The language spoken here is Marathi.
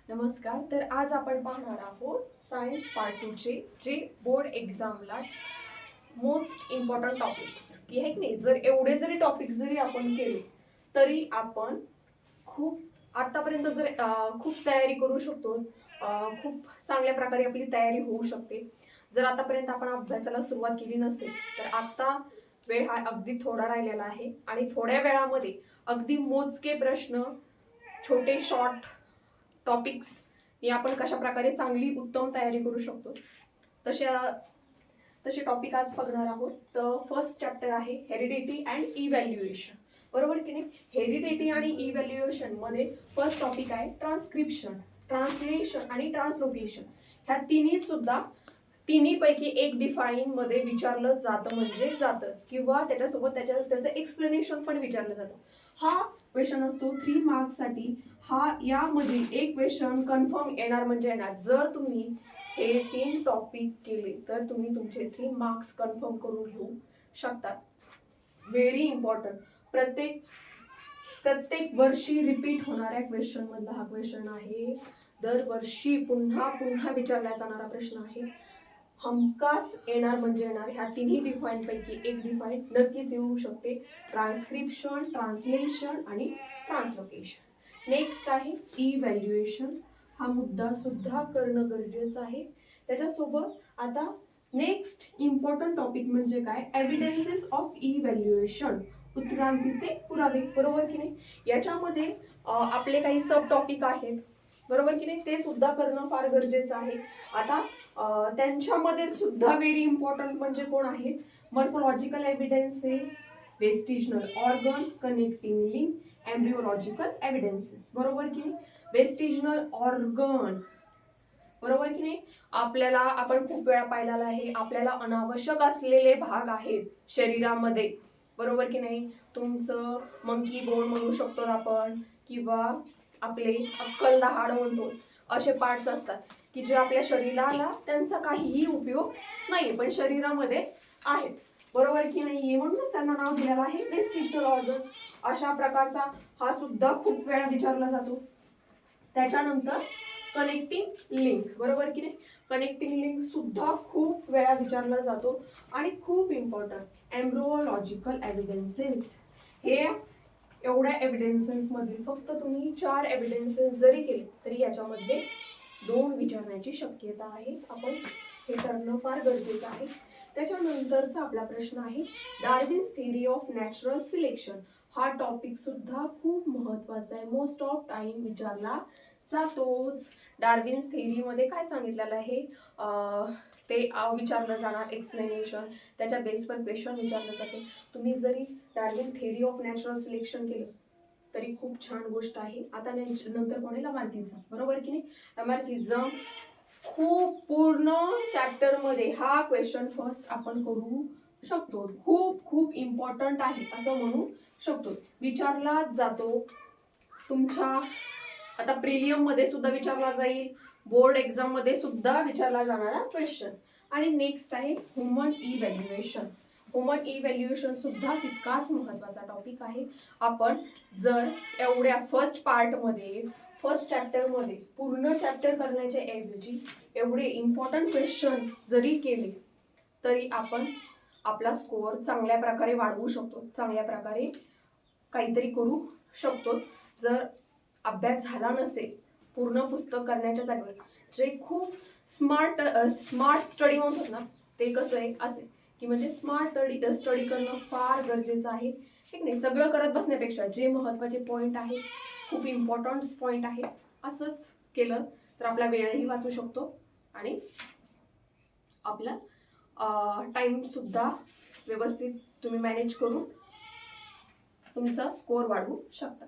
नमस्कार. तर आज आपण पाहणार आहोत सायन्स पार्ट 2 चे जे बोर्ड एक्झामला मोस्ट इम्पॉर्टंट टॉपिक्स की आहे की नाही. जर एवढे जरी टॉपिक जरी आपण केले तरी आपण खूप आतापर्यंत जर खूप तयारी करू शकतो. खूप चांगल्या प्रकारे आपली तयारी होऊ शकते. जर आतापर्यंत आपण अभ्यासाला सुरुवात केली नसेल तर आता वेळ हा अगदी थोडा राहिलेला आहे आणि थोड्या वेळामध्ये अगदी मोजके प्रश्न, छोटे शॉर्ट टॉपिक्स हे आपण कशा प्रकारे चांगली उत्तम तयारी करू शकतो तसे टॉपिक आज बघणार आहोत. तर फर्स्ट चॅप्टर आहे हेरिडिटी अँड इव्हॅल्युएशन. बरोबर की नाही. हेरिडिटी आणि इव्हॅल्युएशन मध्ये फर्स्ट टॉपिक आहे ट्रान्सक्रिप्शन, ट्रान्सलेशन आणि ट्रान्सलोकेशन. ह्या तिन्ही पैकी एक डिफाईन मध्ये विचारलं जातं म्हणजे जातच, किंवा त्याच्यासोबत त्याचं एक्सप्लेनेशन पण विचारलं जातं. हा क्वेश्चन असतो 3 मार्क्स साठी. हा यामध्ये एक क्वेश्चन कन्फर्म येणार म्हणजे येणार. जर तुम्ही हे 3 टॉपिक केले तर तुम्ही तुमचे 3 मार्क्स कन्फर्म करून घेऊ शकता. Very important. प्रत्येक वर्षी रिपीट होणाऱ्या क्वेश्चन मधला हा क्वेश्चन आहे. दरवर्षी पुन्हा पुन्हा विचारला जाणारा प्रश्न आहे. हमखास येणार म्हणजे येणार. ह्या तिन्ही डिफाईन पैकी एक डिफाईन नक्कीच येऊ शकते. ट्रान्सक्रिप्शन, ट्रान्सलेशन आणि ट्रान्सलोकेशन. नेक्स्ट आहे इव्हॅल्युएशन. हा मुद्दा सुद्धा करणं गरजेचं आहे. त्याच्यासोबत आता नेक्स्ट इम्पॉर्टंट टॉपिक म्हणजे काय, एव्हिडन्सेस ऑफ इव्हॅल्युएशन, उत्क्रांतीचे पुरावे. बरोबर की नाही. याच्यामध्ये आपले काही सब टॉपिक आहेत. बरोबर की नाही. ते सुद्धा करणं फार गरजेचं आहे. आता त्यांच्यामध्ये सुद्धा व्हेरी इम्पॉर्टंट म्हणजे कोण आहेत, morphological evidences, vestigial organ, connecting link, embryological evidences. बरोबर की नाही. वेस्टिजनल ऑर्गन, बरोबर की नाही. आपण खूप वेळा पाहिलेला आहे, आपल्याला अनावश्यक असलेले भाग आहेत शरीरामध्ये. बरोबर की नाही. तुमचं मंकी बोन म्हणू शकतो आपण, किंवा आपले अक्कल दहाड म्हणतो. असे पार्ट्स असतात की जे आपल्या शरीराला त्यांचा काहीही उपयोग नाही पण शरीरामध्ये आहेत. बरोबर की नाही. म्हणूनच त्यांना नाव दिलेलं आहे वेस्टिजनल ऑर्गन. अशा प्रकारचा हा सुद्धा खूप वेळा विचारला जातो. त्याच्यानंतर कनेक्टिंग लिंक. बरोबर की नाही. कनेक्टिंग लिंक सुद्धा खूप वेळा विचारला जातो. आणि खूप इम्पॉर्टंट एम्ब्रियोलॉजिकल एव्हिडन्सेस. हे एवढ्या एव्हिडन्सेस मध्ये फक्त तुम्ही 4 एव्हिडन्सेस जरी केले तरी याच्यामध्ये 2 विचारण्याची शक्यता आहे. आपण हे करणं फार गरजेचं आहे. त्याच्यानंतरचा आपला प्रश्न आहे Darwin's theory of natural selection. हा टॉपिक सुद्धा खूप महत्वाचा आहे. मोस्ट ऑफ टाइम विचारला जातोच. डार्विन्स थिअरी मध्ये काय सांगितलेलं आहे ते विचारलं जाणार. एक्सप्लेनेशन, त्याच्या बेसवर क्वेश्चन विचारलं जाते. तुम्ही जरी Darwin theory of natural selection केलं तरी खूप छान गोष्ट आहे. आता नंतर कोणी लमार्किझम. बरोबर की नाही. लमार्किझम खूप पूर्ण चॅप्टर मध्ये हा क्वेश्चन फर्स्ट आपण करू शकतो. खूप खूप इम्पॉर्टंट आहे असं म्हणू शकतो. विचारला जातो तुमच्या आता प्रिलियम मध्ये सुद्धा विचारला जाईल, बोर्ड एक्झाम मध्ये सुद्धा विचारला जाणारा क्वेश्चन. आणि नेक्स्ट आहे ह्युमन इव्हॅल्युएशन. ह्युमन इव्हॅल्युएशन सुद्धा तितकाच महत्वाचा टॉपिक आहे. आपण जर एवढ्या फर्स्ट चॅप्टर मध्ये पूर्ण चॅप्टर करण्याच्या ऐवजी एवढे इम्पॉर्टंट क्वेश्चन जरी केले तरी आपण आपला स्कोअर चांगल्या प्रकारे वाढवू शकतो, चांगल्या प्रकारे काहीतरी करू शकतो. जर अभ्यास झाला नसेल पूर्ण पुस्तक करण्याच्या जागेवर, जे खूप स्मार्ट स्टडी म्हणतात ना, ते कसं आहे असे की म्हणजे स्मार्ट स्टडी करणं फार गरजेचं आहे. ठीक नाही. सगळं करत बसण्यापेक्षा जे महत्वाचे पॉइंट आहे, खूप इम्पॉर्टंट पॉइंट आहे, असंच केलं तर आपला वेळही वाचू शकतो आणि आपला टाइम सुद्धा व्यवस्थित तुम्ही मॅनेज करून तुमचा स्कोअर वाढवू शकता.